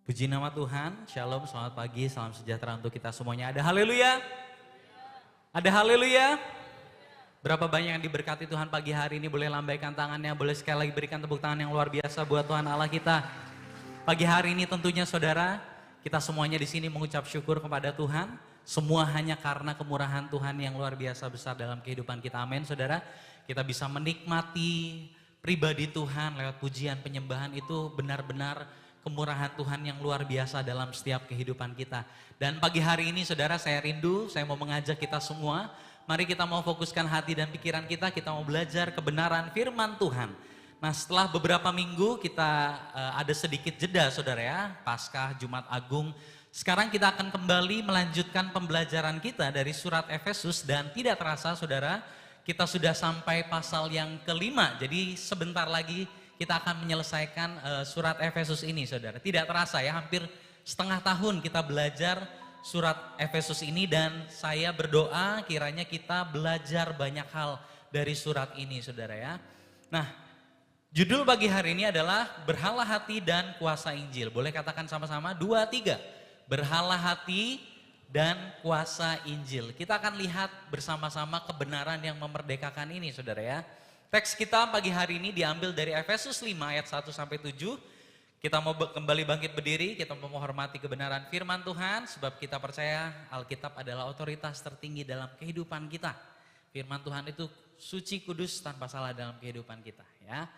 Puji nama Tuhan, shalom, selamat pagi, salam sejahtera untuk kita semuanya. Ada haleluya? Ada haleluya? Berapa banyak yang diberkati Tuhan pagi hari ini, boleh lambaikan tangannya, boleh sekali lagi berikan tepuk tangan yang luar biasa buat Tuhan Allah kita. Pagi hari ini tentunya saudara, kita semuanya di sini mengucap syukur kepada Tuhan. Semua hanya karena kemurahan Tuhan yang luar biasa besar dalam kehidupan kita, amin saudara. Kita bisa menikmati pribadi Tuhan lewat pujian penyembahan itu benar-benar kemurahan Tuhan yang luar biasa dalam setiap kehidupan kita. Dan pagi hari ini saudara saya rindu, saya mau mengajak kita semua, mari kita mau fokuskan hati dan pikiran kita mau belajar kebenaran firman Tuhan. Nah setelah beberapa minggu kita ada sedikit jeda saudara ya, Paskah, Jumat Agung. Sekarang kita akan kembali melanjutkan pembelajaran kita dari surat Efesus dan tidak terasa saudara, kita sudah sampai pasal yang kelima. Jadi sebentar lagi kita akan menyelesaikan surat Efesus ini saudara. Tidak terasa ya, hampir setengah tahun kita belajar surat Efesus ini dan saya berdoa kiranya kita belajar banyak hal dari surat ini saudara ya. Nah judul pagi hari ini adalah berhala hati dan kuasa Injil. Boleh katakan sama-sama 2, 3. Berhala hati dan kuasa Injil. Kita akan lihat bersama-sama kebenaran yang memerdekakan ini saudara ya. Teks kita pagi hari ini diambil dari Efesus 5 ayat 1 sampai 7. Kita mau kembali bangkit berdiri, kita mau menghormati kebenaran firman Tuhan sebab kita percaya Alkitab adalah otoritas tertinggi dalam kehidupan kita. Firman Tuhan itu suci, kudus, tanpa salah dalam kehidupan kita ya.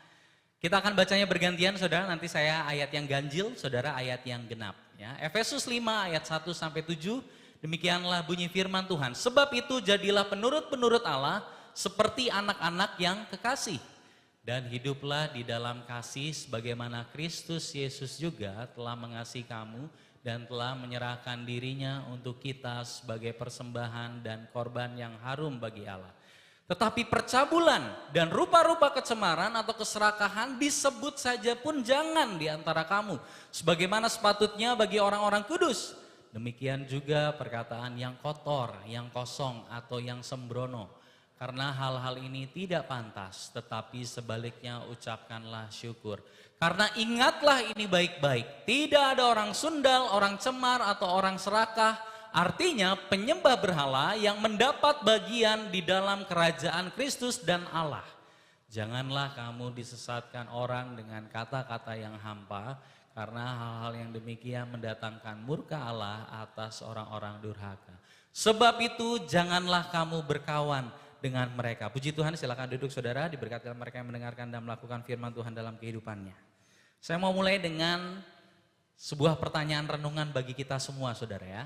Kita akan bacanya bergantian saudara, nanti saya ayat yang ganjil, saudara ayat yang genap ya. Efesus 5 ayat 1 sampai 7, demikianlah bunyi firman Tuhan. Sebab itu jadilah penurut-penurut Allah seperti anak-anak yang kekasih. Dan hiduplah di dalam kasih sebagaimana Kristus Yesus juga telah mengasihi kamu dan telah menyerahkan dirinya untuk kita sebagai persembahan dan korban yang harum bagi Allah. Tetapi percabulan dan rupa-rupa kecemaran atau keserakahan disebut saja pun jangan di antara kamu. Sebagaimana sepatutnya bagi orang-orang kudus. Demikian juga perkataan yang kotor, yang kosong atau yang sembrono. Karena hal-hal ini tidak pantas, tetapi sebaliknya ucapkanlah syukur. Karena ingatlah ini baik-baik, tidak ada orang sundal, orang cemar atau orang serakah, artinya penyembah berhala yang mendapat bagian di dalam kerajaan Kristus dan Allah. Janganlah kamu disesatkan orang dengan kata-kata yang hampa, karena hal-hal yang demikian mendatangkan murka Allah atas orang-orang durhaka. Sebab itu janganlah kamu berkawan dengan mereka. Puji Tuhan, silakan duduk saudara, diberkati mereka yang mendengarkan dan melakukan firman Tuhan dalam kehidupannya. Saya mau mulai dengan sebuah pertanyaan renungan bagi kita semua saudara ya.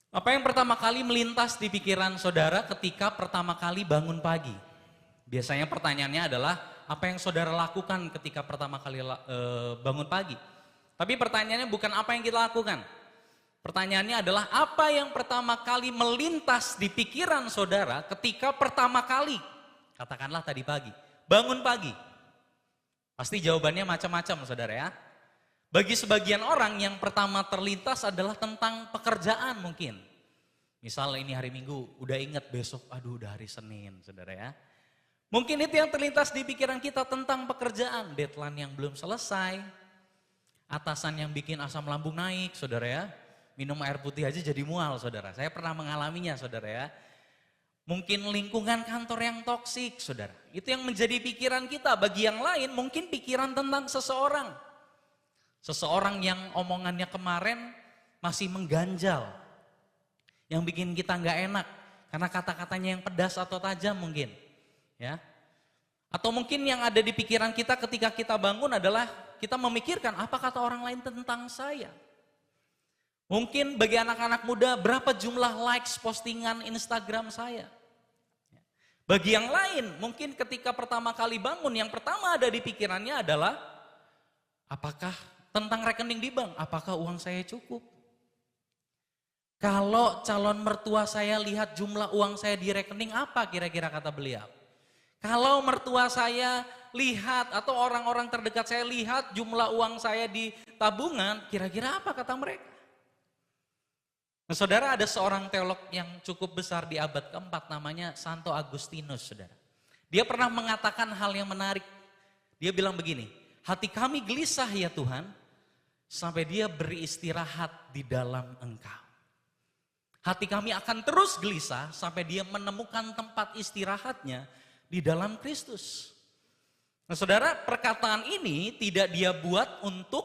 Apa yang pertama kali melintas di pikiran saudara ketika pertama kali bangun pagi? Biasanya pertanyaannya adalah apa yang saudara lakukan ketika pertama kali bangun pagi? Tapi pertanyaannya bukan apa yang kita lakukan. Pertanyaannya adalah apa yang pertama kali melintas di pikiran saudara ketika pertama kali, katakanlah tadi pagi, bangun pagi. Pasti jawabannya macam-macam saudara ya. Bagi sebagian orang yang pertama terlintas adalah tentang pekerjaan mungkin. Misal ini hari Minggu, udah ingat besok, aduh udah hari Senin saudara ya. Mungkin itu yang terlintas di pikiran kita tentang pekerjaan, deadline yang belum selesai, atasan yang bikin asam lambung naik saudara ya. Minum air putih aja jadi mual saudara, saya pernah mengalaminya saudara ya. Mungkin lingkungan kantor yang toksik saudara, itu yang menjadi pikiran kita. Bagi yang lain mungkin pikiran tentang seseorang. Seseorang yang omongannya kemarin masih mengganjal, yang bikin kita nggak enak karena kata-katanya yang pedas atau tajam mungkin ya. Atau mungkin yang ada di pikiran kita ketika kita bangun adalah kita memikirkan apa kata orang lain tentang saya. Mungkin bagi anak-anak muda berapa jumlah likes postingan Instagram saya. Bagi yang lain mungkin ketika pertama kali bangun yang pertama ada di pikirannya adalah apakah tentang rekening di bank, apakah uang saya cukup. Kalau calon mertua saya lihat jumlah uang saya di rekening apa kira-kira kata beliau. Kalau mertua saya lihat atau orang-orang terdekat saya lihat jumlah uang saya di tabungan kira-kira apa kata mereka. Nah, saudara ada seorang teolog yang cukup besar di abad keempat namanya Santo Agustinus saudara. Dia pernah mengatakan hal yang menarik. Dia bilang begini, hati kami gelisah ya Tuhan, sampai dia beristirahat di dalam Engkau. Hati kami akan terus gelisah sampai dia menemukan tempat istirahatnya di dalam Kristus. Nah saudara, perkataan ini tidak dia buat untuk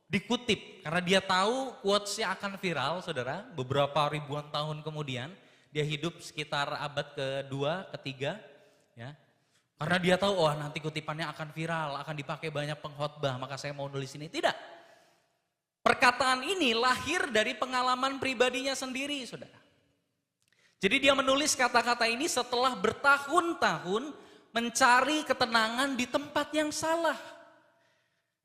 dikutip. Karena dia tahu quotes-nya akan viral saudara. Beberapa ribuan tahun kemudian dia hidup sekitar abad kedua, ketiga. Ya. Karena dia tahu, oh nanti kutipannya akan viral, akan dipakai banyak pengkhotbah, maka saya mau nulis ini. Tidak. Perkataan ini lahir dari pengalaman pribadinya sendiri, saudara. Jadi dia menulis kata-kata ini setelah bertahun-tahun mencari ketenangan di tempat yang salah.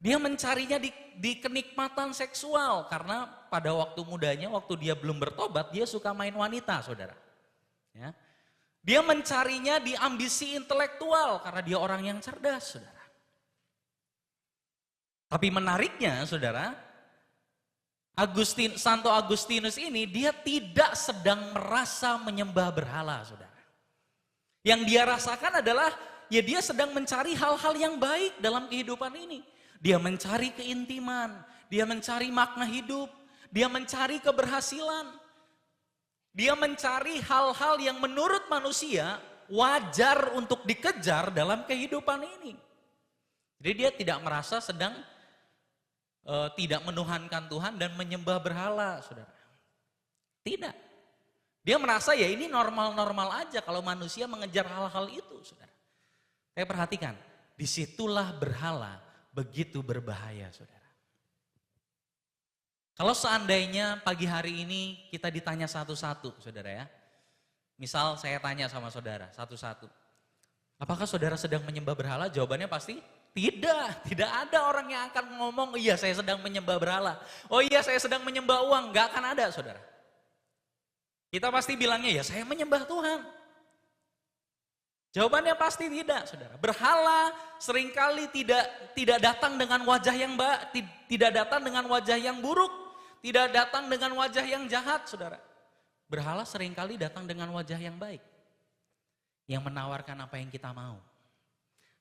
Dia mencarinya di kenikmatan seksual, karena pada waktu mudanya, waktu dia belum bertobat, dia suka main wanita, saudara. Ya. Dia mencarinya di ambisi intelektual, karena dia orang yang cerdas, saudara. Tapi menariknya, saudara, Santo Agustinus ini dia tidak sedang merasa menyembah berhala, saudara. Yang dia rasakan adalah ya dia sedang mencari hal-hal yang baik dalam kehidupan ini. Dia mencari keintiman, dia mencari makna hidup, dia mencari keberhasilan. Dia mencari hal-hal yang menurut manusia wajar untuk dikejar dalam kehidupan ini. Jadi dia tidak merasa sedang tidak menuhankan Tuhan dan menyembah berhala, saudara. Tidak. Dia merasa ya ini normal-normal aja kalau manusia mengejar hal-hal itu, saudara. Saya perhatikan, disitulah berhala begitu berbahaya, saudara. Kalau seandainya pagi hari ini kita ditanya satu-satu, saudara ya. Misal saya tanya sama saudara satu-satu. Apakah saudara sedang menyembah berhala? Jawabannya pasti tidak ada orang yang akan ngomong, iya saya sedang menyembah berhala. Oh iya saya sedang menyembah uang, gak akan ada saudara. Kita pasti bilangnya ya saya menyembah Tuhan. Jawabannya pasti tidak saudara. Berhala seringkali tidak datang dengan wajah yang tidak datang dengan wajah yang buruk. Tidak datang dengan wajah yang jahat saudara. Berhala seringkali datang dengan wajah yang baik. Yang menawarkan apa yang kita mau.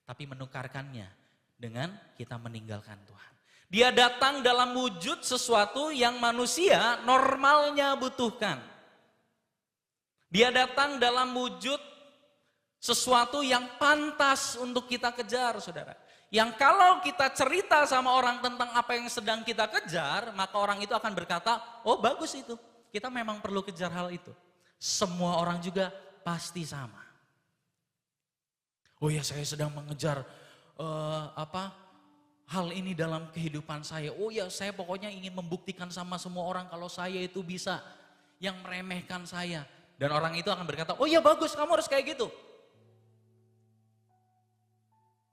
Tapi menukarkannya dengan kita meninggalkan Tuhan. Dia datang dalam wujud sesuatu yang manusia normalnya butuhkan. Dia datang dalam wujud sesuatu yang pantas untuk kita kejar, saudara. Yang kalau kita cerita sama orang tentang apa yang sedang kita kejar, maka orang itu akan berkata, oh bagus itu, kita memang perlu kejar hal itu. Semua orang juga pasti sama. Oh ya saya sedang mengejar hal ini dalam kehidupan saya. Oh ya saya pokoknya ingin membuktikan sama semua orang kalau saya itu bisa, yang meremehkan saya. Dan orang itu akan berkata, oh ya bagus kamu harus kayak gitu.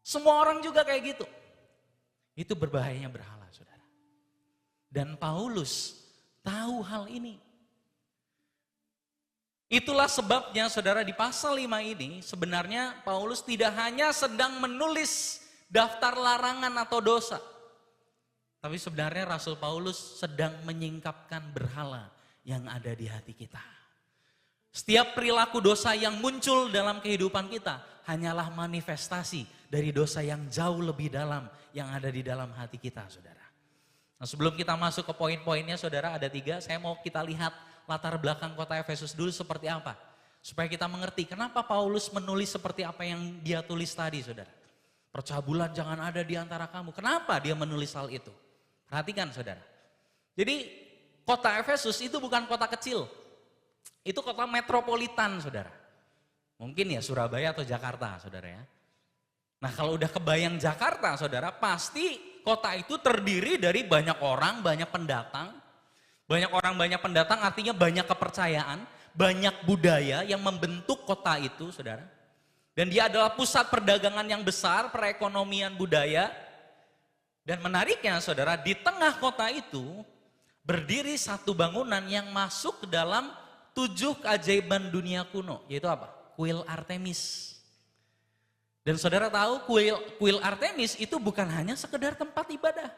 Semua orang juga kayak gitu. Itu berbahayanya berhala, saudara. Dan Paulus tahu hal ini. Itulah sebabnya saudara di pasal 5 ini sebenarnya Paulus tidak hanya sedang menulis daftar larangan atau dosa. Tapi sebenarnya Rasul Paulus sedang menyingkapkan berhala yang ada di hati kita. Setiap perilaku dosa yang muncul dalam kehidupan kita hanyalah manifestasi dari dosa yang jauh lebih dalam yang ada di dalam hati kita, saudara. Nah, sebelum kita masuk ke poin-poinnya, saudara, ada 3. Saya mau kita lihat latar belakang kota Efesus dulu seperti apa. Supaya kita mengerti kenapa Paulus menulis seperti apa yang dia tulis tadi, saudara. Percabulan jangan ada di antara kamu. Kenapa dia menulis hal itu? Perhatikan, saudara. Jadi kota Efesus itu bukan kota kecil. Itu kota metropolitan, saudara. Mungkin ya Surabaya atau Jakarta, saudara ya. Nah kalau udah kebayang Jakarta, saudara, pasti kota itu terdiri dari banyak orang, banyak pendatang. Banyak orang, banyak pendatang artinya banyak kepercayaan, banyak budaya yang membentuk kota itu, saudara. Dan dia adalah pusat perdagangan yang besar, perekonomian budaya. Dan menariknya, saudara, di tengah kota itu berdiri satu bangunan yang masuk ke dalam 7 keajaiban dunia kuno, yaitu apa? Kuil Artemis. Dan saudara tahu kuil Artemis itu bukan hanya sekedar tempat ibadah.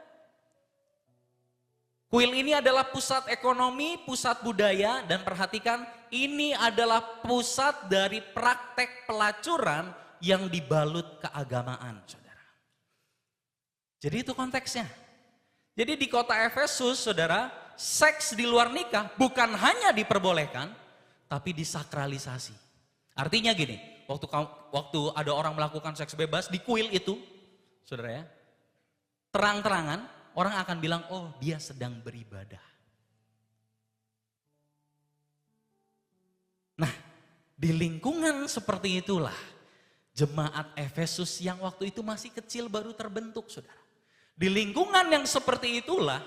Kuil ini adalah pusat ekonomi, pusat budaya, dan perhatikan ini adalah pusat dari praktek pelacuran yang dibalut keagamaan, saudara. Jadi itu konteksnya. Jadi di kota Efesus, saudara, seks di luar nikah bukan hanya diperbolehkan, tapi disakralisasi. Artinya gini, waktu ada orang melakukan seks bebas di kuil itu, saudara ya, terang-terangan orang akan bilang, oh dia sedang beribadah. Nah, di lingkungan seperti itulah jemaat Efesus yang waktu itu masih kecil baru terbentuk, saudara. Di lingkungan yang seperti itulah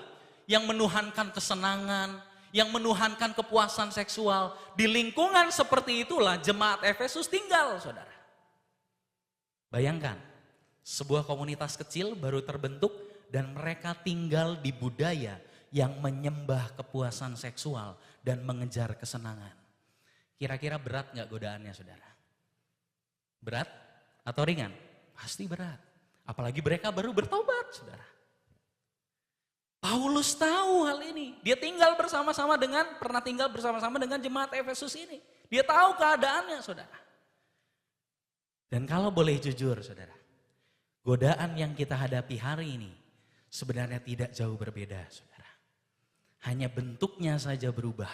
yang menuhankan kesenangan, yang menuhankan kepuasan seksual. Di lingkungan seperti itulah jemaat Efesus tinggal, saudara. Bayangkan, sebuah komunitas kecil baru terbentuk dan mereka tinggal di budaya yang menyembah kepuasan seksual dan mengejar kesenangan. Kira-kira berat gak godaannya, saudara? Berat atau ringan? Pasti berat. Apalagi mereka baru bertobat, saudara. Paulus tahu hal ini. Dia pernah tinggal bersama-sama dengan jemaat Efesus ini. Dia tahu keadaannya, saudara. Dan kalau boleh jujur, saudara, godaan yang kita hadapi hari ini sebenarnya tidak jauh berbeda, saudara. Hanya bentuknya saja berubah.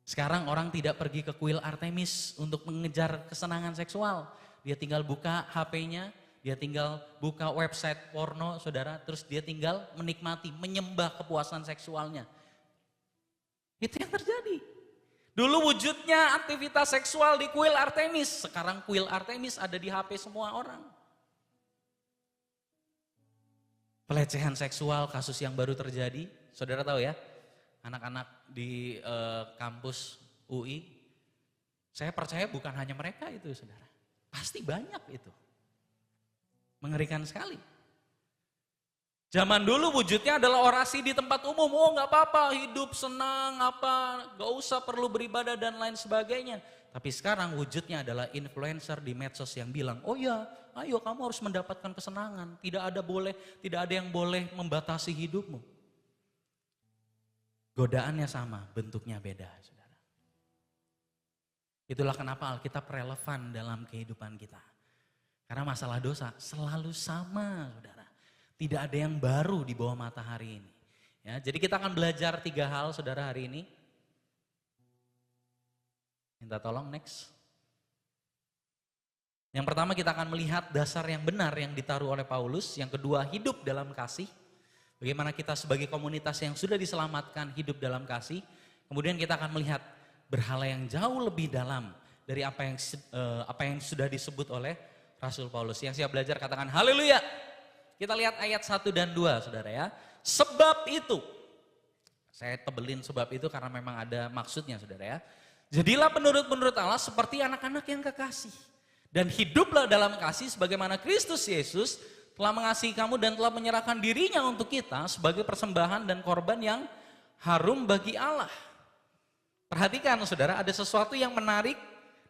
Sekarang orang tidak pergi ke kuil Artemis untuk mengejar kesenangan seksual. Dia tinggal buka HP-nya, dia tinggal buka website porno, saudara, terus dia tinggal menikmati, menyembah kepuasan seksualnya. Itu yang terjadi. Dulu wujudnya aktivitas seksual di kuil Artemis, sekarang kuil Artemis ada di HP semua orang. Pelecehan seksual, kasus yang baru terjadi, saudara tahu ya, anak-anak di kampus UI, saya percaya bukan hanya mereka itu, saudara. Pasti banyak itu. Mengerikan sekali. Zaman dulu wujudnya adalah orasi di tempat umum. Oh gak apa-apa, hidup senang, gak usah perlu beribadah dan lain sebagainya. Tapi sekarang wujudnya adalah influencer di medsos yang bilang, oh ya, ayo kamu harus mendapatkan kesenangan. Tidak ada yang boleh membatasi hidupmu. Godaannya sama, bentuknya beda, saudara. Itulah kenapa Alkitab relevan dalam kehidupan kita. Karena masalah dosa selalu sama, saudara. Tidak ada yang baru di bawah matahari ini. Ya, jadi kita akan belajar 3 hal, saudara, hari ini. Minta tolong next. Yang pertama kita akan melihat dasar yang benar yang ditaruh oleh Paulus. Yang kedua, hidup dalam kasih. Bagaimana kita sebagai komunitas yang sudah diselamatkan hidup dalam kasih. Kemudian kita akan melihat berhala yang jauh lebih dalam dari apa yang sudah disebut oleh Rasul Paulus. Yang siap belajar katakan haleluya. Kita lihat ayat 1 dan 2, saudara ya. Sebab itu, saya tebelin sebab itu karena memang ada maksudnya, saudara ya. Jadilah penurut-penurut Allah seperti anak-anak yang kekasih. Dan hiduplah dalam kasih sebagaimana Kristus Yesus telah mengasihi kamu dan telah menyerahkan dirinya untuk kita sebagai persembahan dan korban yang harum bagi Allah. Perhatikan, saudara, ada sesuatu yang menarik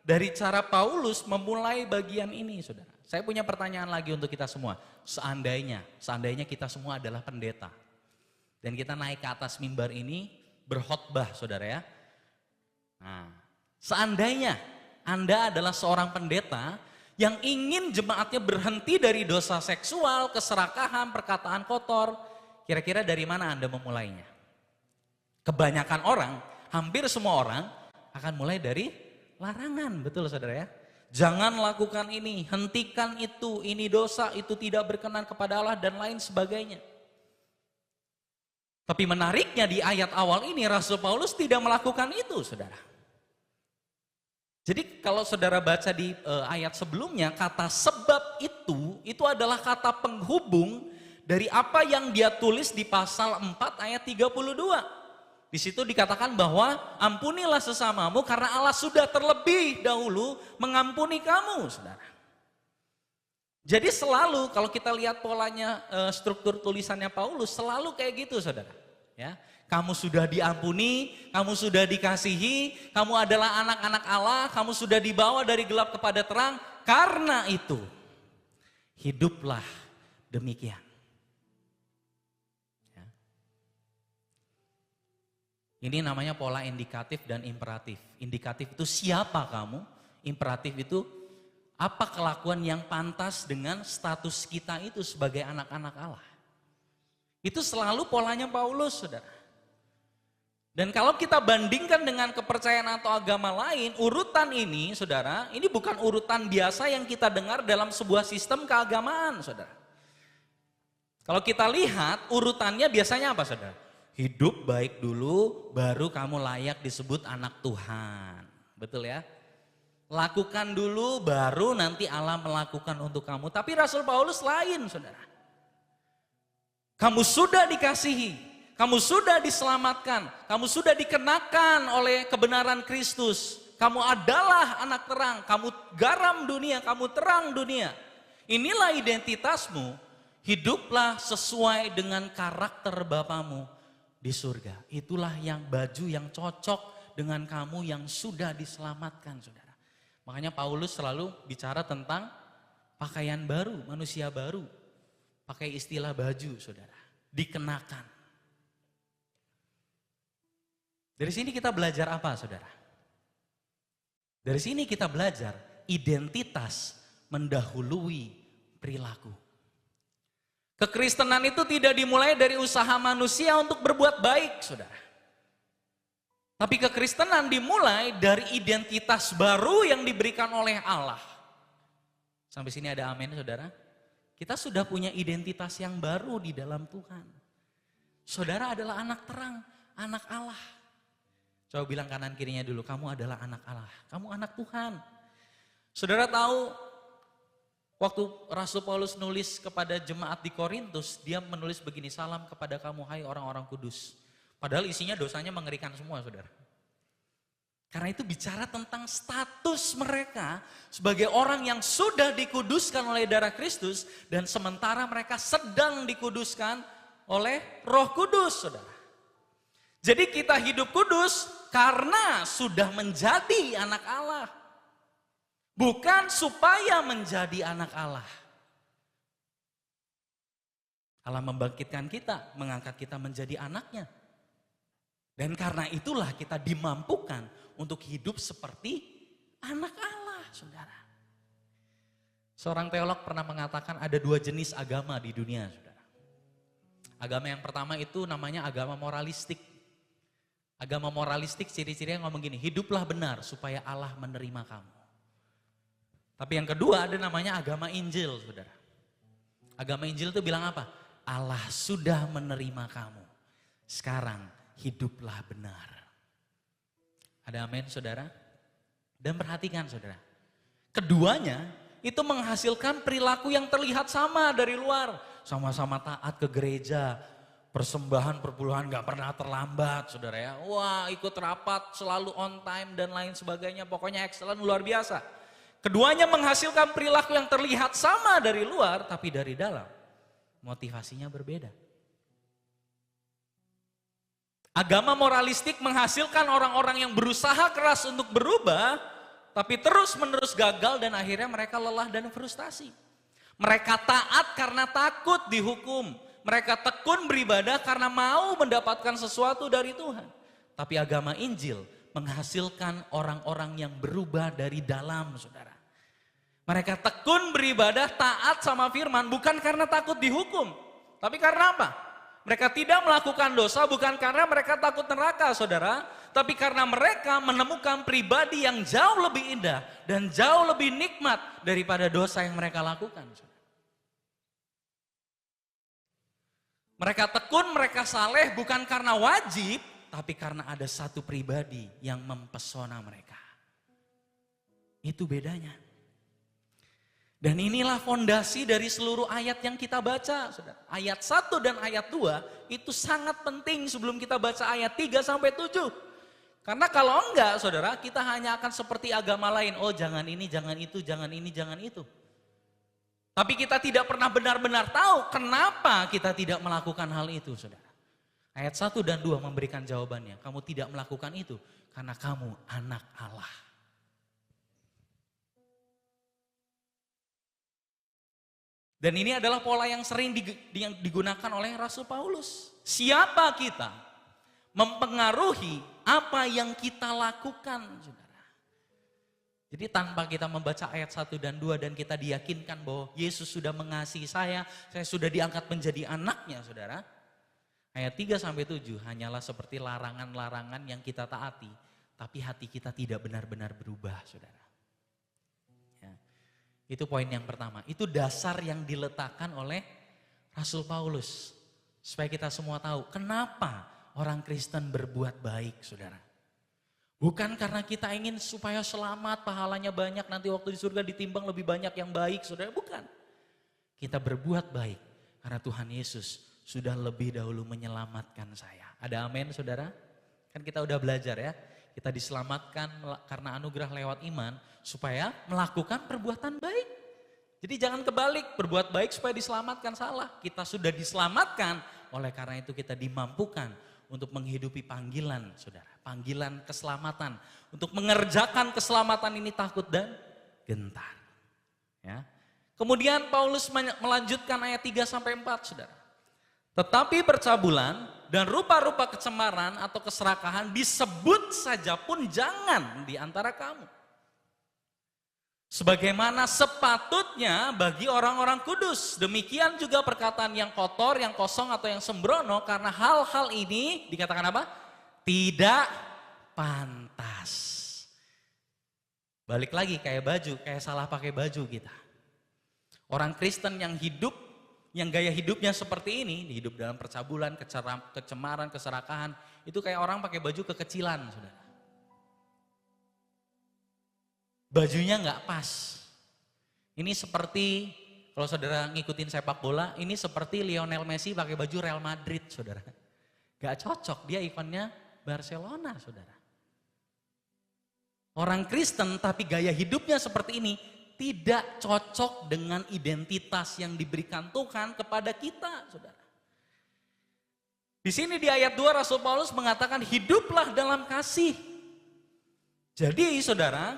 dari cara Paulus memulai bagian ini, saudara. Saya punya pertanyaan lagi untuk kita semua. Seandainya kita semua adalah pendeta. Dan kita naik ke atas mimbar ini berkhotbah, saudara ya. Nah, seandainya Anda adalah seorang pendeta yang ingin jemaatnya berhenti dari dosa seksual, keserakahan, perkataan kotor, kira-kira dari mana Anda memulainya? Kebanyakan orang, hampir semua orang akan mulai dari larangan, betul saudara ya. Jangan lakukan ini, hentikan itu, ini dosa, itu tidak berkenan kepada Allah dan lain sebagainya. Tapi menariknya di ayat awal ini Rasul Paulus tidak melakukan itu, saudara. Jadi kalau saudara baca di ayat sebelumnya, kata sebab itu adalah kata penghubung dari apa yang dia tulis di pasal 4 ayat 32. Di situ dikatakan bahwa ampunilah sesamamu karena Allah sudah terlebih dahulu mengampuni kamu, saudara. Jadi selalu kalau kita lihat polanya struktur tulisannya Paulus selalu kayak gitu, saudara. Ya, kamu sudah diampuni, kamu sudah dikasihi, kamu adalah anak-anak Allah, kamu sudah dibawa dari gelap kepada terang. Karena itu hiduplah demikian. Ini namanya pola indikatif dan imperatif. Indikatif itu siapa kamu, imperatif itu apa kelakuan yang pantas dengan status kita itu sebagai anak-anak Allah. Itu selalu polanya Paulus, saudara. Dan kalau kita bandingkan dengan kepercayaan atau agama lain, urutan ini, saudara, ini bukan urutan biasa yang kita dengar dalam sebuah sistem keagamaan, saudara. Kalau kita lihat urutannya biasanya apa, saudara? Hidup baik dulu, baru kamu layak disebut anak Tuhan. Betul ya? Lakukan dulu, baru nanti Allah melakukan untuk kamu. Tapi Rasul Paulus lain, saudara. Kamu sudah dikasihi. Kamu sudah diselamatkan, kamu sudah dikenakan oleh kebenaran Kristus. Kamu adalah anak terang, kamu garam dunia, kamu terang dunia. Inilah identitasmu, hiduplah sesuai dengan karakter Bapamu di surga. Itulah yang baju yang cocok dengan kamu yang sudah diselamatkan, saudara. Makanya Paulus selalu bicara tentang pakaian baru, manusia baru. Pakai istilah baju, saudara, dikenakan. Dari sini kita belajar apa, saudara? Dari sini kita belajar identitas mendahului perilaku. Kekristenan itu tidak dimulai dari usaha manusia untuk berbuat baik, saudara. Tapi kekristenan dimulai dari identitas baru yang diberikan oleh Allah. Sampai sini ada amin, saudara? Kita sudah punya identitas yang baru di dalam Tuhan. Saudara adalah anak terang, anak Allah. Coba bilang kanan kirinya dulu, kamu adalah anak Allah, kamu anak Tuhan. Saudara tahu, waktu Rasul Paulus nulis kepada jemaat di Korintus, dia menulis begini, salam kepada kamu hai orang-orang kudus. Padahal isinya dosanya mengerikan semua, saudara. Karena itu bicara tentang status mereka sebagai orang yang sudah dikuduskan oleh darah Kristus, dan sementara mereka sedang dikuduskan oleh Roh Kudus, saudara. Jadi kita hidup kudus karena sudah menjadi anak Allah. Bukan supaya menjadi anak Allah. Allah membangkitkan kita, mengangkat kita menjadi anaknya. Dan karena itulah kita dimampukan untuk hidup seperti anak Allah, saudara. Seorang teolog pernah mengatakan ada 2 jenis agama di dunia, saudara. Agama yang pertama itu namanya agama moralistik. Agama moralistik ciri-cirinya ngomong gini, hiduplah benar supaya Allah menerima kamu. Tapi yang kedua ada namanya agama Injil, saudara. Agama Injil itu bilang apa? Allah sudah menerima kamu. Sekarang hiduplah benar. Ada amin, saudara? Dan perhatikan, saudara. Keduanya itu menghasilkan perilaku yang terlihat sama dari luar. Sama-sama taat ke gereja, persembahan perpuluhan gak pernah terlambat, saudara ya. Wah, ikut rapat selalu on time dan lain sebagainya. Pokoknya excellent, luar biasa. Keduanya menghasilkan perilaku yang terlihat sama dari luar, tapi dari dalam motivasinya berbeda. Agama moralistik menghasilkan orang-orang yang berusaha keras untuk berubah, tapi terus-menerus gagal dan akhirnya mereka lelah dan frustasi. Mereka taat karena takut dihukum. Mereka tekun beribadah karena mau mendapatkan sesuatu dari Tuhan. Tapi agama Injil menghasilkan orang-orang yang berubah dari dalam, saudara. Mereka tekun beribadah, taat sama firman bukan karena takut dihukum. Tapi karena apa? Mereka tidak melakukan dosa bukan karena mereka takut neraka, saudara. Tapi karena mereka menemukan pribadi yang jauh lebih indah dan jauh lebih nikmat daripada dosa yang mereka lakukan, saudara. Mereka tekun, mereka saleh bukan karena wajib, tapi karena ada satu pribadi yang mempesona mereka. Itu bedanya. Dan inilah fondasi dari seluruh ayat yang kita baca, saudara. Ayat 1 dan ayat 2 itu sangat penting sebelum kita baca ayat 3 sampai 7. Karena kalau enggak, saudara, kita hanya akan seperti agama lain. Oh, jangan ini, jangan itu, jangan ini, jangan itu. Tapi kita tidak pernah benar-benar tahu kenapa kita tidak melakukan hal itu, saudara. Ayat 1 dan 2 memberikan jawabannya. Kamu tidak melakukan itu karena kamu anak Allah. Dan ini adalah pola yang sering digunakan oleh Rasul Paulus. Siapa kita mempengaruhi apa yang kita lakukan, saudara. Jadi tanpa kita membaca ayat 1 dan 2 dan kita diyakinkan bahwa Yesus sudah mengasihi saya sudah diangkat menjadi anaknya, saudara. Ayat 3 sampai 7 hanyalah seperti larangan-larangan yang kita taati, tapi hati kita tidak benar-benar berubah, saudara. Ya. Itu poin yang pertama. Itu dasar yang diletakkan oleh Rasul Paulus. Supaya kita semua tahu kenapa orang Kristen berbuat baik, saudara. Bukan karena kita ingin supaya selamat, pahalanya banyak, nanti waktu di surga ditimbang lebih banyak yang baik, saudara. Bukan. Kita berbuat baik karena Tuhan Yesus sudah lebih dahulu menyelamatkan saya. Ada amin, saudara? Kan kita udah belajar ya. Kita diselamatkan karena anugerah lewat iman supaya melakukan perbuatan baik. Jadi jangan kebalik, berbuat baik supaya diselamatkan, salah. Kita sudah diselamatkan, oleh karena itu kita dimampukan untuk menghidupi panggilan, saudara. Panggilan keselamatan. Untuk mengerjakan keselamatan ini takut dan gentar. Ya. Kemudian Paulus melanjutkan ayat 3 sampai 4, saudara. Tetapi percabulan dan rupa-rupa kecemaran atau keserakahan disebut saja pun jangan di antara kamu. Sebagaimana sepatutnya bagi orang-orang kudus. Demikian juga perkataan yang kotor, yang kosong atau yang sembrono. Karena hal-hal ini dikatakan apa? Tidak pantas. Balik lagi kayak baju, kayak salah pakai baju kita. Orang Kristen yang hidup, yang gaya hidupnya seperti ini, hidup dalam percabulan, kecemaran, keserakahan, itu kayak orang pakai baju kekecilan, saudara. Bajunya nggak pas. Ini seperti, kalau saudara ngikutin sepak bola, ini seperti Lionel Messi pakai baju Real Madrid, saudara. Gak cocok, dia ikonnya Barcelona, saudara. Orang Kristen tapi gaya hidupnya seperti ini, tidak cocok dengan identitas yang diberikan Tuhan kepada kita, saudara. Di sini di ayat 2 Rasul Paulus mengatakan hiduplah dalam kasih. Jadi saudara,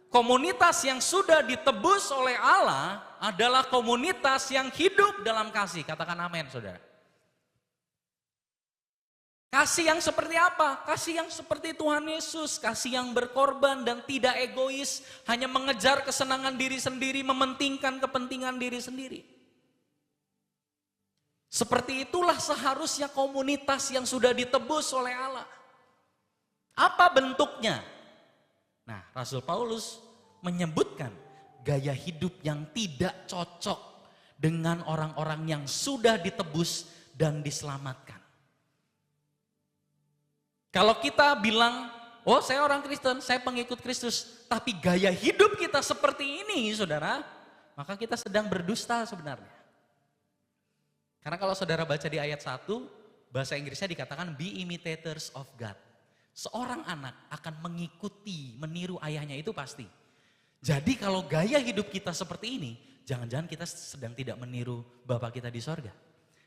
komunitas yang sudah ditebus oleh Allah adalah komunitas yang hidup dalam kasih. Katakan amin, saudara. Kasih yang seperti apa? Kasih yang seperti Tuhan Yesus, kasih yang berkorban dan tidak egois, hanya mengejar kesenangan diri sendiri, mementingkan kepentingan diri sendiri. Seperti itulah seharusnya komunitas yang sudah ditebus oleh Allah. Apa bentuknya? Nah, Rasul Paulus menyebutkan gaya hidup yang tidak cocok dengan orang-orang yang sudah ditebus dan diselamatkan. Kalau kita bilang, oh saya orang Kristen, saya pengikut Kristus, tapi gaya hidup kita seperti ini, saudara, maka kita sedang berdusta sebenarnya. Karena kalau saudara baca di ayat 1, bahasa Inggrisnya dikatakan be imitators of God. Seorang anak akan mengikuti, meniru ayahnya, itu pasti. Jadi kalau gaya hidup kita seperti ini, jangan-jangan kita sedang tidak meniru Bapa kita di sorga.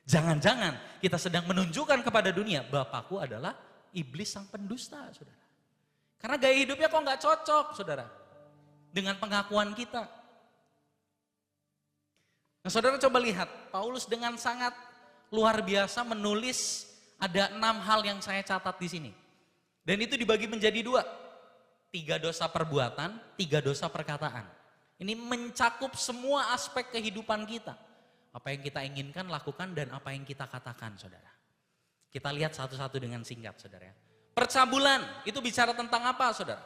Jangan-jangan kita sedang menunjukkan kepada dunia, Bapakku adalah iblis sang pendusta, saudara. Karena gaya hidupnya kok nggak cocok, saudara, dengan pengakuan kita. Nah, saudara coba lihat, Paulus dengan sangat luar biasa menulis ada 6 hal yang saya catat di sini. Dan itu dibagi menjadi 2. 3 dosa perbuatan, 3 dosa perkataan. Ini mencakup semua aspek kehidupan kita. Apa yang kita inginkan lakukan dan apa yang kita katakan, saudara. Kita lihat satu-satu dengan singkat, saudara. Percabulan, itu bicara tentang apa, saudara?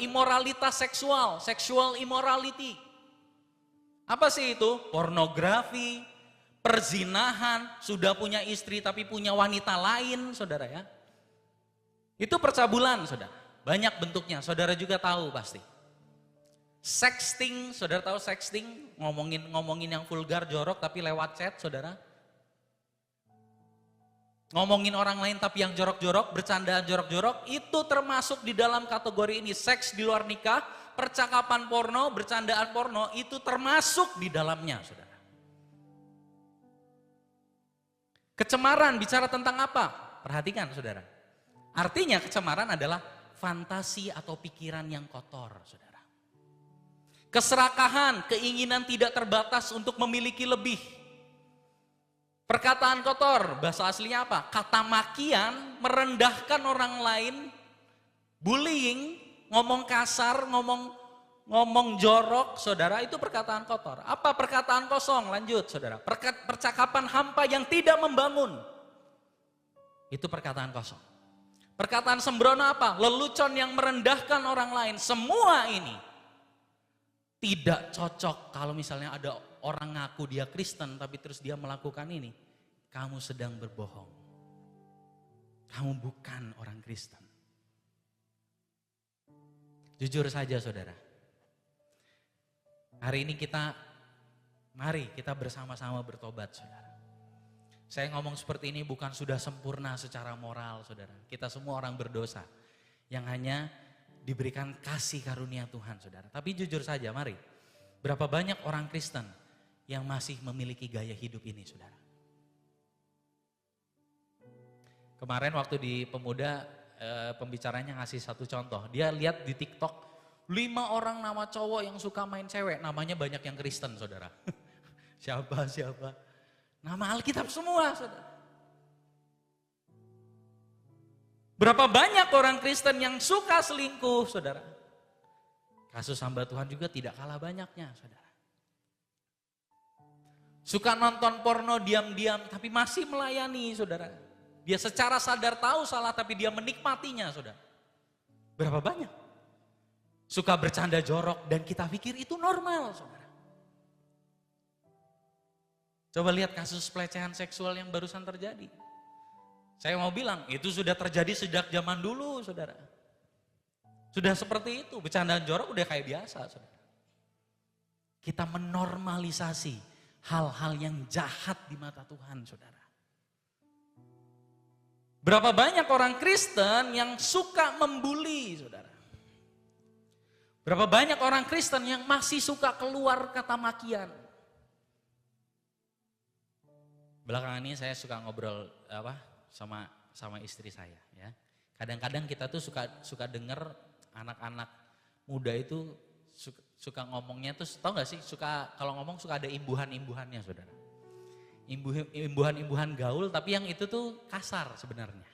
Imoralitas seksual, sexual immorality. Apa sih itu? Pornografi, perzinahan, sudah punya istri tapi punya wanita lain, saudara ya. Itu percabulan, saudara. Banyak bentuknya, saudara juga tahu pasti. Sexting, saudara tahu sexting? Ngomongin yang vulgar, jorok tapi lewat chat, saudara. Ngomongin orang lain tapi yang jorok-jorok, bercandaan jorok-jorok, itu termasuk di dalam kategori ini. Seks di luar nikah, percakapan porno, bercandaan porno, itu termasuk di dalamnya, saudara. Kecemaran bicara tentang apa? Perhatikan, saudara. Artinya kecemaran adalah fantasi atau pikiran yang kotor, saudara. Keserakahan, keinginan tidak terbatas untuk memiliki lebih. Perkataan kotor, bahasa aslinya apa? Kata makian, merendahkan orang lain, bullying, ngomong kasar, ngomong ngomong jorok, saudara, itu perkataan kotor. Apa perkataan kosong? Lanjut, saudara. Percakapan hampa yang tidak membangun. Itu perkataan kosong. Perkataan sembrono apa? Lelucon yang merendahkan orang lain. Semua ini tidak cocok kalau misalnya ada orang ngaku dia Kristen tapi terus dia melakukan ini. Kamu sedang berbohong. Kamu bukan orang Kristen. Jujur saja, saudara. Hari ini mari kita bersama-sama bertobat, saudara. Saya ngomong seperti ini bukan sudah sempurna secara moral, saudara. Kita semua orang berdosa yang hanya diberikan kasih karunia Tuhan, saudara. Tapi jujur saja, mari. Berapa banyak orang Kristen yang masih memiliki gaya hidup ini, saudara. Kemarin waktu di Pemuda, pembicaranya ngasih satu contoh. Dia lihat di TikTok, 5 orang nama cowok yang suka main cewek, namanya banyak yang Kristen, saudara. Siapa? Nama Alkitab semua, saudara. Berapa banyak orang Kristen yang suka selingkuh, saudara. Kasus hamba Tuhan juga tidak kalah banyaknya, saudara. Suka nonton porno diam-diam, tapi masih melayani, saudara. Dia secara sadar tahu salah, tapi dia menikmatinya, saudara. Berapa banyak? Suka bercanda jorok dan kita pikir itu normal, saudara. Coba lihat kasus pelecehan seksual yang barusan terjadi. Saya mau bilang itu sudah terjadi sejak zaman dulu, saudara. Sudah seperti itu, bercandaan jorok udah kayak biasa, saudara. Kita menormalisasi hal-hal yang jahat di mata Tuhan, saudara. Berapa banyak orang Kristen yang suka membuli, saudara. Berapa banyak orang Kristen yang masih suka keluar kata makian. Belakangan ini saya suka ngobrol sama istri saya, ya. Kadang-kadang kita tuh suka dengar anak-anak muda itu suka ngomongnya tuh, tau gak sih, kalau ngomong suka ada imbuhan-imbuhannya, saudara. Imbuhan-imbuhan gaul, tapi yang itu tuh kasar sebenarnya.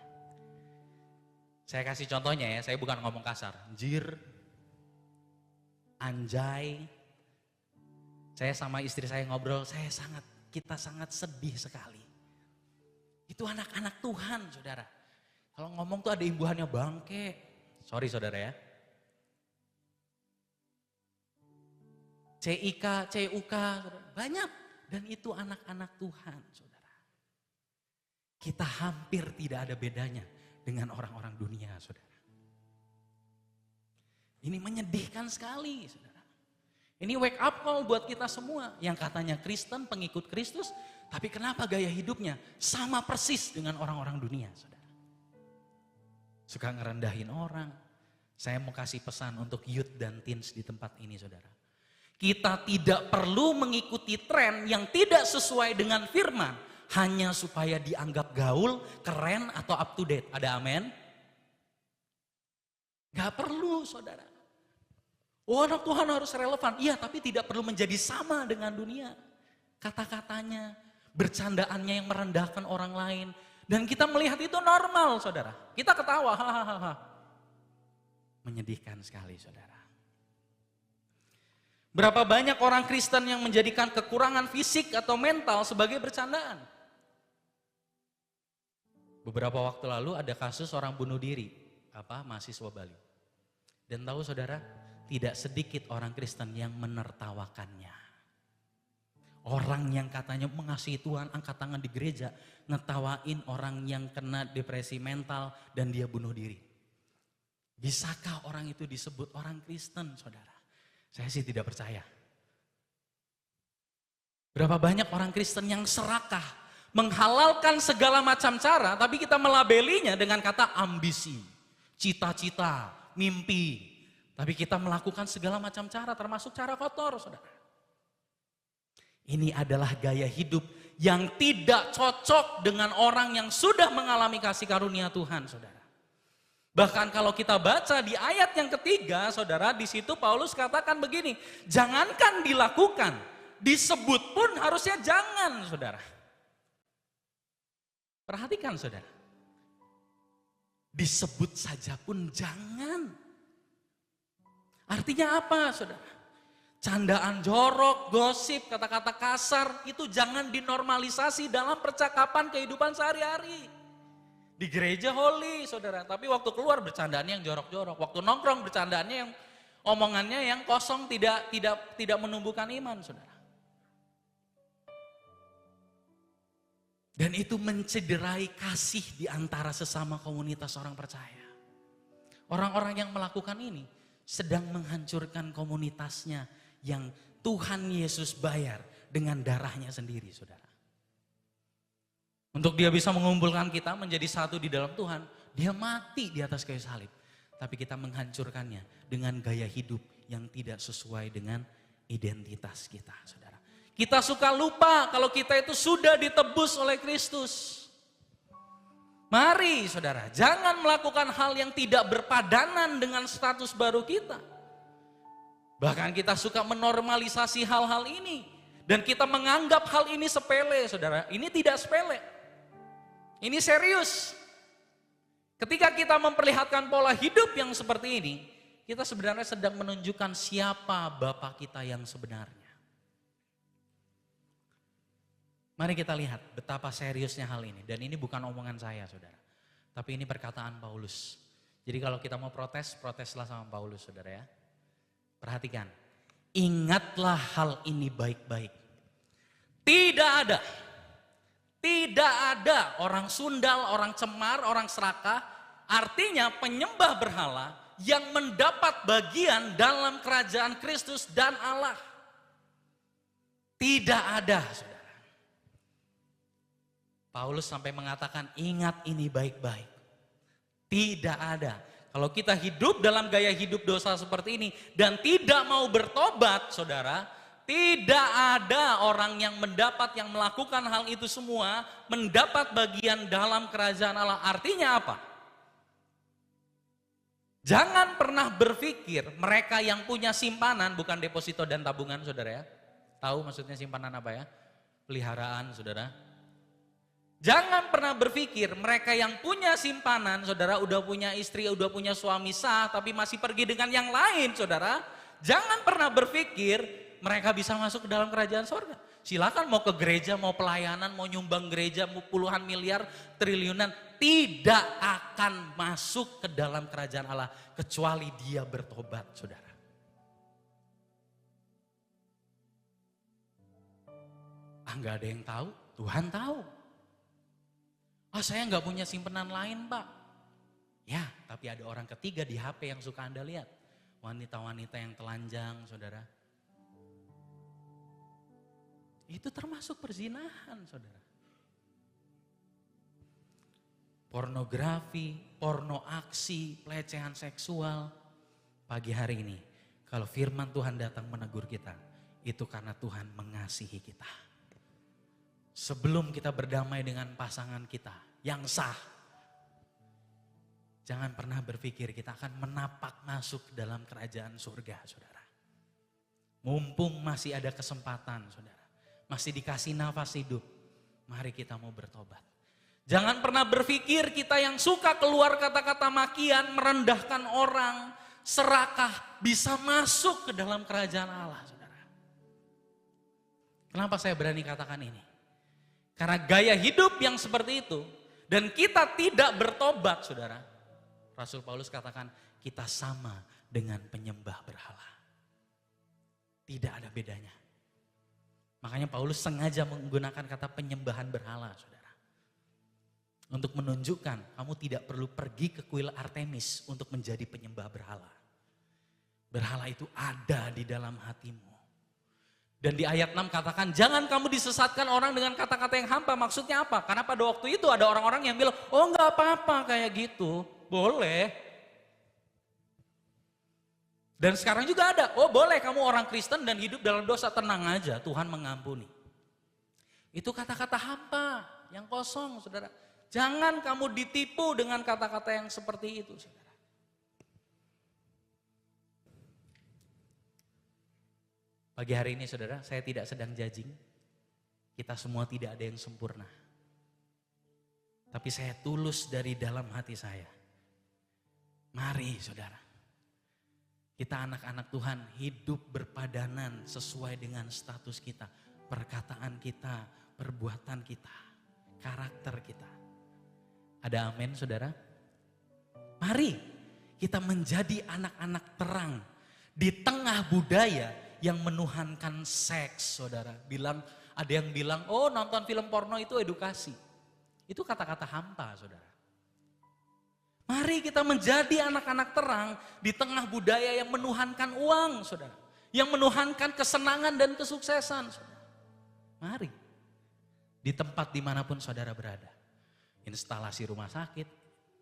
Saya kasih contohnya ya, saya bukan ngomong kasar. Jir, anjay. Saya sama istri saya ngobrol, kita sangat sedih sekali. Itu anak-anak Tuhan, saudara. Kalau ngomong tuh ada imbuhannya bangke. Sorry, saudara ya. CIK, CUK, saudara. Banyak. Dan itu anak-anak Tuhan, saudara. Kita hampir tidak ada bedanya dengan orang-orang dunia, saudara. Ini menyedihkan sekali, saudara. Ini wake up call buat kita semua yang katanya Kristen, pengikut Kristus, tapi kenapa gaya hidupnya sama persis dengan orang-orang dunia, saudara. Suka ngerendahin orang. Saya mau kasih pesan untuk youth dan teens di tempat ini, saudara. Kita tidak perlu mengikuti tren yang tidak sesuai dengan firman hanya supaya dianggap gaul, keren, atau up to date. Ada amin? Gak perlu, saudara. Oh, anak Tuhan harus relevan. Iya, tapi tidak perlu menjadi sama dengan dunia. Kata-katanya, bercandaannya yang merendahkan orang lain. Dan kita melihat itu normal, saudara. Kita ketawa, hahaha. Menyedihkan sekali, saudara. Berapa banyak orang Kristen yang menjadikan kekurangan fisik atau mental sebagai bercandaan. Beberapa waktu lalu ada kasus orang bunuh diri, mahasiswa Bali. Dan tahu, saudara, tidak sedikit orang Kristen yang menertawakannya. Orang yang katanya mengasihi Tuhan, angkat tangan di gereja, ngetawain orang yang kena depresi mental dan dia bunuh diri. Bisakah orang itu disebut orang Kristen, saudara? Saya sih tidak percaya. Berapa banyak orang Kristen yang serakah, menghalalkan segala macam cara, tapi kita melabelinya dengan kata ambisi, cita-cita, mimpi. Tapi kita melakukan segala macam cara, termasuk cara kotor, saudara. Ini adalah gaya hidup yang tidak cocok dengan orang yang sudah mengalami kasih karunia Tuhan, saudara. Bahkan kalau kita baca di ayat yang ketiga, saudara, di situ Paulus katakan begini, jangankan dilakukan, disebut pun harusnya jangan, saudara. Perhatikan, saudara. Disebut saja pun jangan. Artinya apa, saudara? Candaan jorok, gosip, kata-kata kasar itu jangan dinormalisasi dalam percakapan kehidupan sehari-hari. Di gereja holy, saudara, tapi waktu keluar bercandaannya yang jorok-jorok. Waktu nongkrong bercandaannya yang omongannya yang kosong, tidak menumbuhkan iman, saudara. Dan itu mencederai kasih di antara sesama komunitas orang percaya. Orang-orang yang melakukan ini sedang menghancurkan komunitasnya yang Tuhan Yesus bayar dengan darahnya sendiri, saudara. Untuk dia bisa mengumpulkan kita menjadi satu di dalam Tuhan, dia mati di atas kayu salib. Tapi kita menghancurkannya dengan gaya hidup yang tidak sesuai dengan identitas kita, saudara. Kita suka lupa kalau kita itu sudah ditebus oleh Kristus. Mari saudara, jangan melakukan hal yang tidak berpadanan dengan status baru kita. Bahkan kita suka menormalisasi hal-hal ini. Dan kita menganggap hal ini sepele, saudara. Ini tidak sepele. Ini serius. Ketika kita memperlihatkan pola hidup yang seperti ini, kita sebenarnya sedang menunjukkan siapa Bapa kita yang sebenarnya. Mari kita lihat betapa seriusnya hal ini. Dan ini bukan omongan saya, saudara. Tapi ini perkataan Paulus. Jadi kalau kita mau protes, proteslah sama Paulus, saudara ya. Perhatikan, ingatlah hal ini baik-baik. Tidak ada orang sundal, orang cemar, orang serakah, artinya penyembah berhala yang mendapat bagian dalam kerajaan Kristus dan Allah. Tidak ada, saudara. Paulus sampai mengatakan ingat ini baik-baik. Tidak ada. Kalau kita hidup dalam gaya hidup dosa seperti ini dan tidak mau bertobat, saudara, tidak ada orang yang melakukan hal itu semua, mendapat bagian dalam kerajaan Allah. Artinya apa? Jangan pernah berpikir mereka yang punya simpanan, bukan deposito dan tabungan, saudara ya. Tahu maksudnya simpanan apa ya? Peliharaan, saudara. Jangan pernah berpikir mereka yang punya simpanan, saudara, udah punya istri, udah punya suami sah, tapi masih pergi dengan yang lain, saudara. Jangan pernah berpikir mereka bisa masuk ke dalam kerajaan sorga. Silakan mau ke gereja, mau pelayanan, mau nyumbang gereja, mau puluhan miliar, triliunan. Tidak akan masuk ke dalam kerajaan Allah kecuali dia bertobat, saudara. Nggak ada yang tahu, Tuhan tahu. Saya nggak punya simpenan lain, Pak. Ya, tapi ada orang ketiga di HP yang suka Anda lihat. Wanita-wanita yang telanjang, saudara. Itu termasuk perzinahan, saudara. Pornografi, porno aksi, pelecehan seksual. Pagi hari ini, kalau firman Tuhan datang menegur kita, itu karena Tuhan mengasihi kita. Sebelum kita berdamai dengan pasangan kita yang sah, jangan pernah berpikir kita akan menapak masuk dalam kerajaan surga, saudara. Mumpung masih ada kesempatan, saudara. Masih dikasih nafas hidup, mari kita mau bertobat. Jangan pernah berpikir kita yang suka keluar kata-kata makian, merendahkan orang, serakah, bisa masuk ke dalam kerajaan Allah, saudara. Kenapa saya berani katakan ini? Karena gaya hidup yang seperti itu, dan kita tidak bertobat, saudara. Rasul Paulus katakan, kita sama dengan penyembah berhala. Tidak ada bedanya. Makanya Paulus sengaja menggunakan kata penyembahan berhala, saudara. Untuk menunjukkan, kamu tidak perlu pergi ke kuil Artemis untuk menjadi penyembah berhala. Berhala itu ada di dalam hatimu. Dan di ayat 6 katakan, jangan kamu disesatkan orang dengan kata-kata yang hampa. Maksudnya apa? Karena pada waktu itu ada orang-orang yang bilang, oh enggak apa-apa kayak gitu. Boleh. Dan sekarang juga ada, oh boleh kamu orang Kristen dan hidup dalam dosa, tenang aja, Tuhan mengampuni. Itu kata-kata hampa, yang kosong, saudara. Jangan kamu ditipu dengan kata-kata yang seperti itu, saudara. Pagi hari ini, saudara, saya tidak sedang judging. Kita semua tidak ada yang sempurna. Tapi saya tulus dari dalam hati saya. Mari, saudara. Kita anak-anak Tuhan hidup berpadanan sesuai dengan status kita. Perkataan kita, perbuatan kita, karakter kita. Ada amin saudara? Mari kita menjadi anak-anak terang di tengah budaya yang menuhankan seks saudara. Ada yang bilang, oh nonton film porno itu edukasi. Itu kata-kata hampa saudara. Mari kita menjadi anak-anak terang di tengah budaya yang menuhankan uang saudara. Yang menuhankan kesenangan dan kesuksesan saudara. Mari. Di tempat dimanapun saudara berada. Instalasi rumah sakit,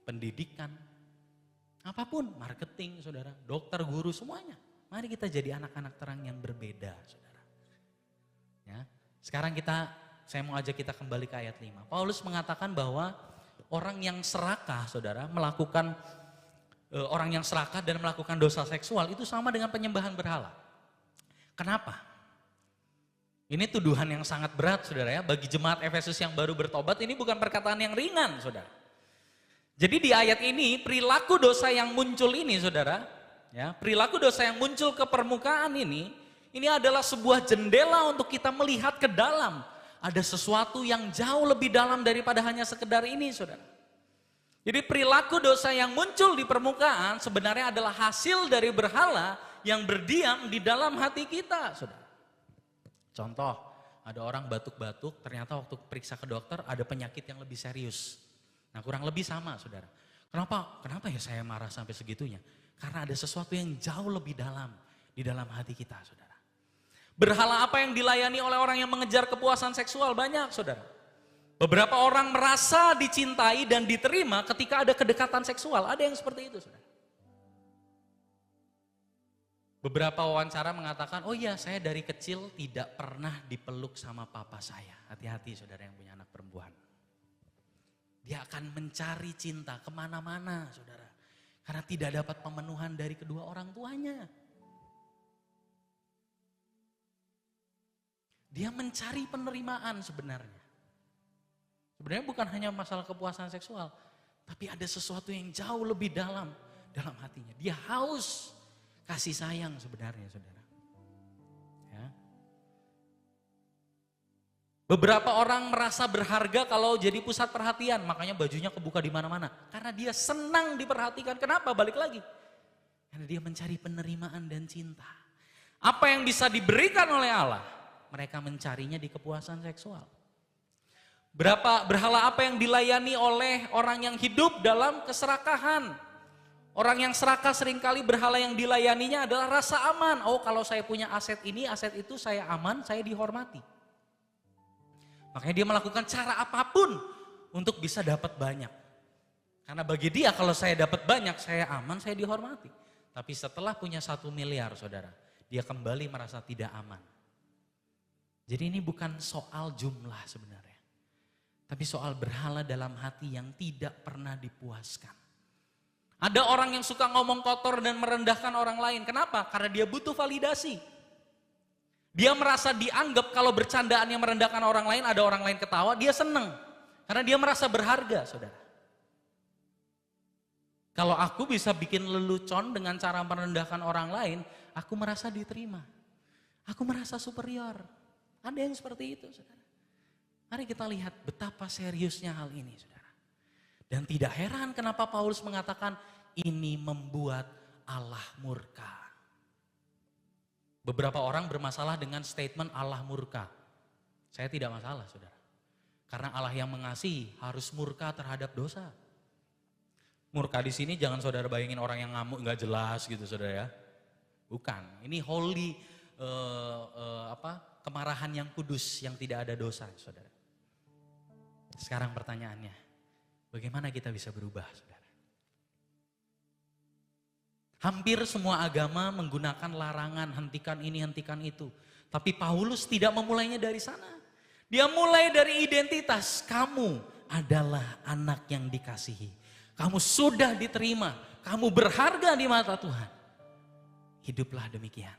pendidikan, apapun, marketing saudara, dokter, guru, semuanya. Mari kita jadi anak-anak terang yang berbeda saudara. Ya, sekarang saya mau ajak kita kembali ke ayat 5. Paulus mengatakan bahwa orang yang serakah saudara, orang yang serakah dan melakukan dosa seksual itu sama dengan penyembahan berhala. Kenapa? Ini tuduhan yang sangat berat saudara ya, bagi jemaat Efesus yang baru bertobat ini bukan perkataan yang ringan saudara. Jadi di ayat ini perilaku dosa yang muncul ini saudara, ya, perilaku dosa yang muncul ke permukaan ini adalah sebuah jendela untuk kita melihat ke dalam. Ada sesuatu yang jauh lebih dalam daripada hanya sekedar ini saudara. Jadi perilaku dosa yang muncul di permukaan sebenarnya adalah hasil dari berhala yang berdiam di dalam hati kita saudara. Contoh, ada orang batuk-batuk, ternyata waktu periksa ke dokter ada penyakit yang lebih serius. Nah kurang lebih sama saudara. Kenapa ya saya marah sampai segitunya? Karena ada sesuatu yang jauh lebih dalam di dalam hati kita saudara. Berhala apa yang dilayani oleh orang yang mengejar kepuasan seksual? Banyak saudara. Beberapa orang merasa dicintai dan diterima ketika ada kedekatan seksual. Ada yang seperti itu saudara. Beberapa wawancara mengatakan, oh iya saya dari kecil tidak pernah dipeluk sama papa saya. Hati-hati saudara yang punya anak perempuan. Dia akan mencari cinta kemana-mana saudara. Karena tidak dapat pemenuhan dari kedua orang tuanya. Dia mencari penerimaan sebenarnya. Sebenarnya bukan hanya masalah kepuasan seksual. Tapi ada sesuatu yang jauh lebih dalam hatinya. Dia haus kasih sayang sebenarnya saudara. Ya. Beberapa orang merasa berharga kalau jadi pusat perhatian. Makanya bajunya kebuka di mana-mana. Karena dia senang diperhatikan. Kenapa? Balik lagi. Karena dia mencari penerimaan dan cinta. Apa yang bisa diberikan oleh Allah? Mereka mencarinya di kepuasan seksual. Berhala apa yang dilayani oleh orang yang hidup dalam keserakahan? Orang yang serakah seringkali berhala yang dilayaninya adalah rasa aman. Oh kalau saya punya aset ini, aset itu saya aman, saya dihormati. Makanya dia melakukan cara apapun untuk bisa dapat banyak. Karena bagi dia kalau saya dapat banyak, saya aman, saya dihormati. Tapi setelah punya 1 miliar saudara, dia kembali merasa tidak aman. Jadi ini bukan soal jumlah sebenarnya. Tapi soal berhala dalam hati yang tidak pernah dipuaskan. Ada orang yang suka ngomong kotor dan merendahkan orang lain. Kenapa? Karena dia butuh validasi. Dia merasa dianggap kalau bercandaannya merendahkan orang lain, ada orang lain ketawa, dia seneng. Karena dia merasa berharga, saudara. Kalau aku bisa bikin lelucon dengan cara merendahkan orang lain, aku merasa diterima. Aku merasa superior. Ada yang seperti itu, saudara. Mari kita lihat betapa seriusnya hal ini, saudara. Dan tidak heran kenapa Paulus mengatakan ini membuat Allah murka. Beberapa orang bermasalah dengan statement Allah murka. Saya tidak masalah saudara. Karena Allah yang mengasihi harus murka terhadap dosa. Murka di sini jangan saudara bayangin orang yang ngamuk nggak jelas gitu saudara ya. Bukan, ini holy kemarahan yang kudus yang tidak ada dosa saudara. Sekarang pertanyaannya, bagaimana kita bisa berubah saudara? Hampir semua agama menggunakan larangan, hentikan ini, hentikan itu. Tapi Paulus tidak memulainya dari sana. Dia mulai dari identitas, kamu adalah anak yang dikasihi. Kamu sudah diterima, kamu berharga di mata Tuhan. Hiduplah demikian.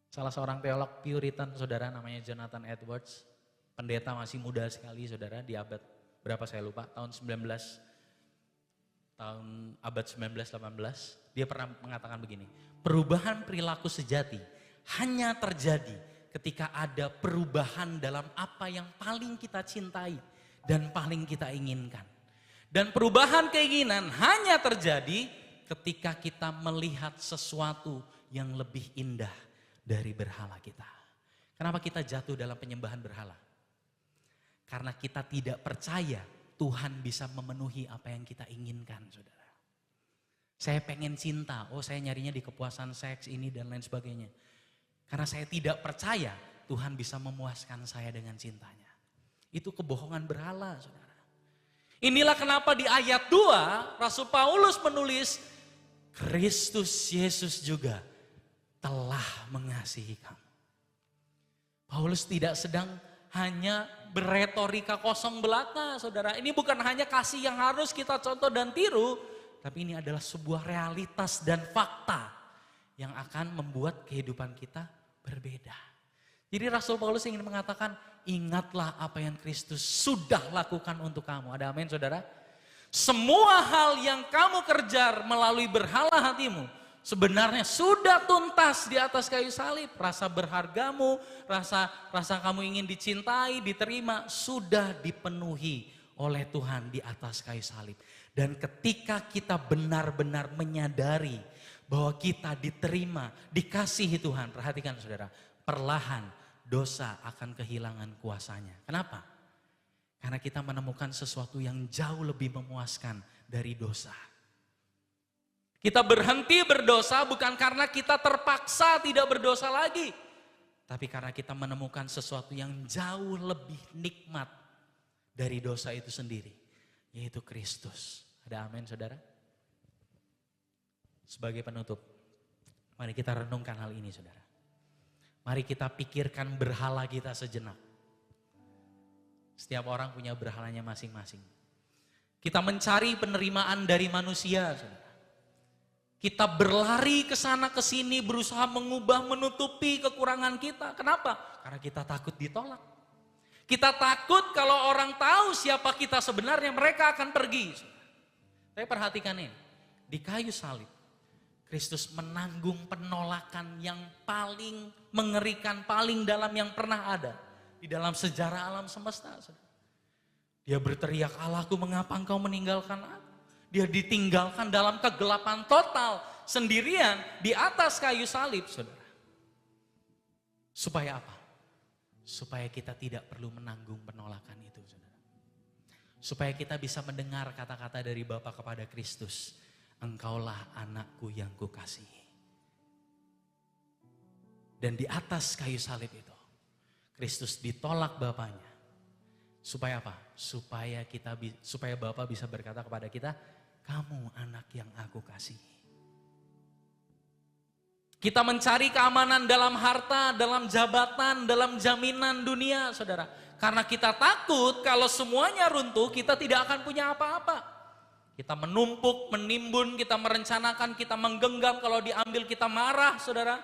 Salah seorang teolog Puritan saudara namanya Jonathan Edwards. Pendeta masih muda sekali saudara, di abad berapa saya lupa, tahun 19. tahun abad 19-18, dia pernah mengatakan begini, perubahan perilaku sejati hanya terjadi ketika ada perubahan dalam apa yang paling kita cintai dan paling kita inginkan. Dan perubahan keinginan hanya terjadi ketika kita melihat sesuatu yang lebih indah dari berhala kita. Kenapa kita jatuh dalam penyembahan berhala? Karena kita tidak percaya Tuhan bisa memenuhi apa yang kita inginkan, saudara. Saya pengen cinta, saya nyarinya di kepuasan seks ini dan lain sebagainya. Karena saya tidak percaya Tuhan bisa memuaskan saya dengan cintanya. Itu kebohongan berhala, saudara. Inilah kenapa di ayat 2 Rasul Paulus menulis, Kristus Yesus juga telah mengasihi kamu. Paulus tidak sedang hanya berretorika kosong belaka, saudara. Ini bukan hanya kasih yang harus kita contoh dan tiru, tapi ini adalah sebuah realitas dan fakta yang akan membuat kehidupan kita berbeda. Jadi Rasul Paulus ingin mengatakan, ingatlah apa yang Kristus sudah lakukan untuk kamu. Ada amin, saudara? Semua hal yang kamu kerjar melalui berhala hatimu sebenarnya sudah tuntas di atas kayu salib. Rasa berhargamu, rasa kamu ingin dicintai, diterima, sudah dipenuhi oleh Tuhan di atas kayu salib. Dan ketika kita benar-benar menyadari bahwa kita diterima, dikasihi Tuhan, perhatikan saudara, perlahan dosa akan kehilangan kuasanya. Kenapa? Karena kita menemukan sesuatu yang jauh lebih memuaskan dari dosa. Kita berhenti berdosa bukan karena kita terpaksa tidak berdosa lagi. Tapi karena kita menemukan sesuatu yang jauh lebih nikmat dari dosa itu sendiri. Yaitu Kristus. Ada amin, saudara? Sebagai penutup, mari kita renungkan hal ini, saudara. Mari kita pikirkan berhala kita sejenak. Setiap orang punya berhalanya masing-masing. Kita mencari penerimaan dari manusia, saudara. Kita berlari ke sana ke sini berusaha mengubah, menutupi kekurangan kita. Kenapa? Karena kita takut ditolak. Kita takut kalau orang tahu siapa kita sebenarnya, mereka akan pergi. Tapi perhatikan ini, di kayu salib, Kristus menanggung penolakan yang paling mengerikan, paling dalam yang pernah ada di dalam sejarah alam semesta. Dia berteriak, Allahku mengapa engkau meninggalkan aku? Dia ditinggalkan dalam kegelapan total, sendirian di atas kayu salib, saudara. Supaya apa? Supaya kita tidak perlu menanggung penolakan itu, saudara. Supaya kita bisa mendengar kata-kata dari Bapa kepada Kristus, engkaulah anakku yang kukasihi. Dan di atas kayu salib itu, Kristus ditolak Bapanya. Supaya apa? Supaya Bapa bisa berkata kepada kita, kamu anak yang aku kasihi. Kita mencari keamanan dalam harta, dalam jabatan, dalam jaminan dunia, saudara. Karena kita takut kalau semuanya runtuh, kita tidak akan punya apa-apa. Kita menumpuk, menimbun, kita merencanakan, kita menggenggam, kalau diambil kita marah, saudara.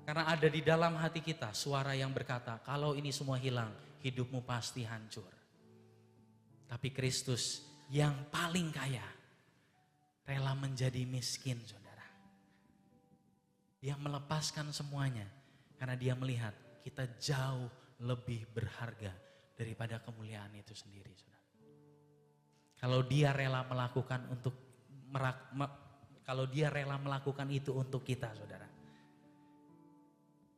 Karena ada di dalam hati kita suara yang berkata, kalau ini semua hilang, hidupmu pasti hancur. Tapi Kristus yang paling kaya, rela menjadi miskin, saudara. Dia melepaskan semuanya, karena dia melihat kita jauh lebih berharga daripada kemuliaan itu sendiri, saudara. Kalau dia rela melakukan itu untuk kita, saudara.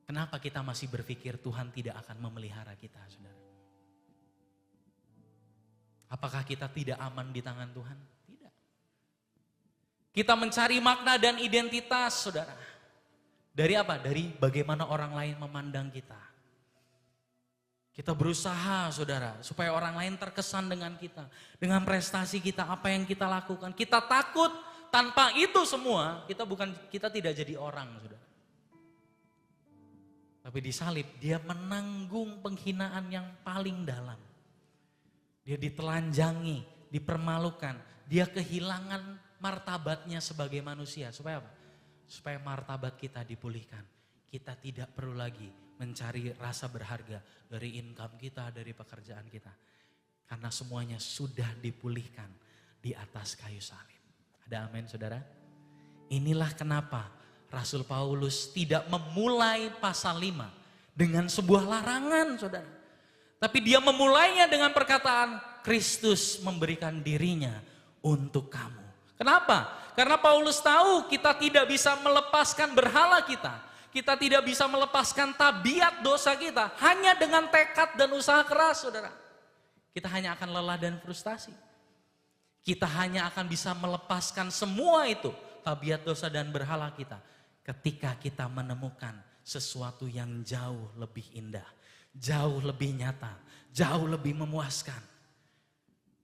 Kenapa kita masih berpikir Tuhan tidak akan memelihara kita, saudara? Apakah kita tidak aman di tangan Tuhan? Tidak. Kita mencari makna dan identitas, saudara. Dari apa? Dari bagaimana orang lain memandang kita. Kita berusaha, saudara, supaya orang lain terkesan dengan kita. Dengan prestasi kita, apa yang kita lakukan. Kita takut tanpa itu semua, kita tidak jadi orang, saudara. Tapi di salib dia menanggung penghinaan yang paling dalam. Dia ditelanjangi, dipermalukan. Dia kehilangan martabatnya sebagai manusia. Supaya apa? Supaya martabat kita dipulihkan. Kita tidak perlu lagi mencari rasa berharga dari income kita, dari pekerjaan kita. Karena semuanya sudah dipulihkan di atas kayu salib. Ada amin saudara? Inilah kenapa Rasul Paulus tidak memulai pasal 5 dengan sebuah larangan saudara. Tapi dia memulainya dengan perkataan Kristus memberikan dirinya untuk kamu. Kenapa? Karena Paulus tahu kita tidak bisa melepaskan berhala kita. Kita tidak bisa melepaskan tabiat dosa kita hanya dengan tekad dan usaha keras saudara. Kita hanya akan lelah dan frustasi. Kita hanya akan bisa melepaskan semua itu, tabiat dosa dan berhala kita, ketika kita menemukan sesuatu yang jauh lebih indah, jauh lebih nyata, jauh lebih memuaskan,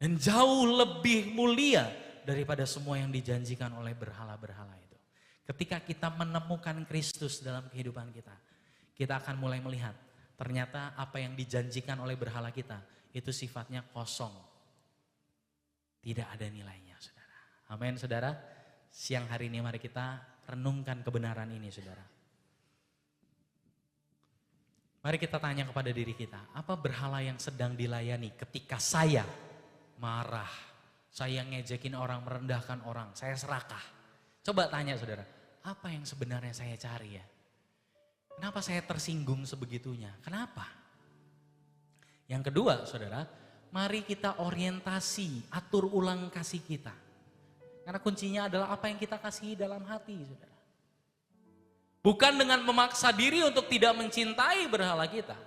dan jauh lebih mulia daripada semua yang dijanjikan oleh berhala-berhala itu. Ketika kita menemukan Kristus dalam kehidupan kita, kita akan mulai melihat ternyata apa yang dijanjikan oleh berhala kita itu sifatnya kosong. Tidak ada nilainya saudara. Amin saudara. Siang hari ini mari kita renungkan kebenaran ini saudara. Mari kita tanya kepada diri kita. Apa berhala yang sedang dilayani ketika saya marah. Saya ngejekin orang, merendahkan orang. Saya serakah. Coba tanya saudara. Apa yang sebenarnya saya cari ya? Kenapa saya tersinggung sebegitunya? Kenapa? Yang kedua saudara. Mari kita orientasi, atur ulang kasih kita. Karena kuncinya adalah apa yang kita kasihi dalam hati, saudara. Bukan dengan memaksa diri untuk tidak mencintai berhala kita.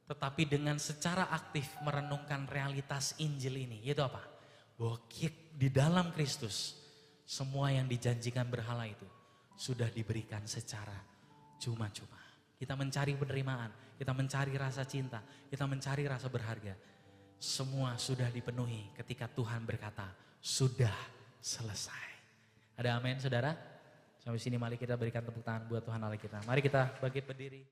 Tetapi dengan secara aktif merenungkan realitas Injil ini. Yaitu apa? Bahwa di dalam Kristus, semua yang dijanjikan berhala itu sudah diberikan secara cuma-cuma. Kita mencari penerimaan, kita mencari rasa cinta, kita mencari rasa berharga. Semua sudah dipenuhi ketika Tuhan berkata, sudah selesai. Ada amin saudara? Sampai sini mari kita berikan tepuk tangan buat Tuhan Allah kita. Mari kita bangkit berdiri.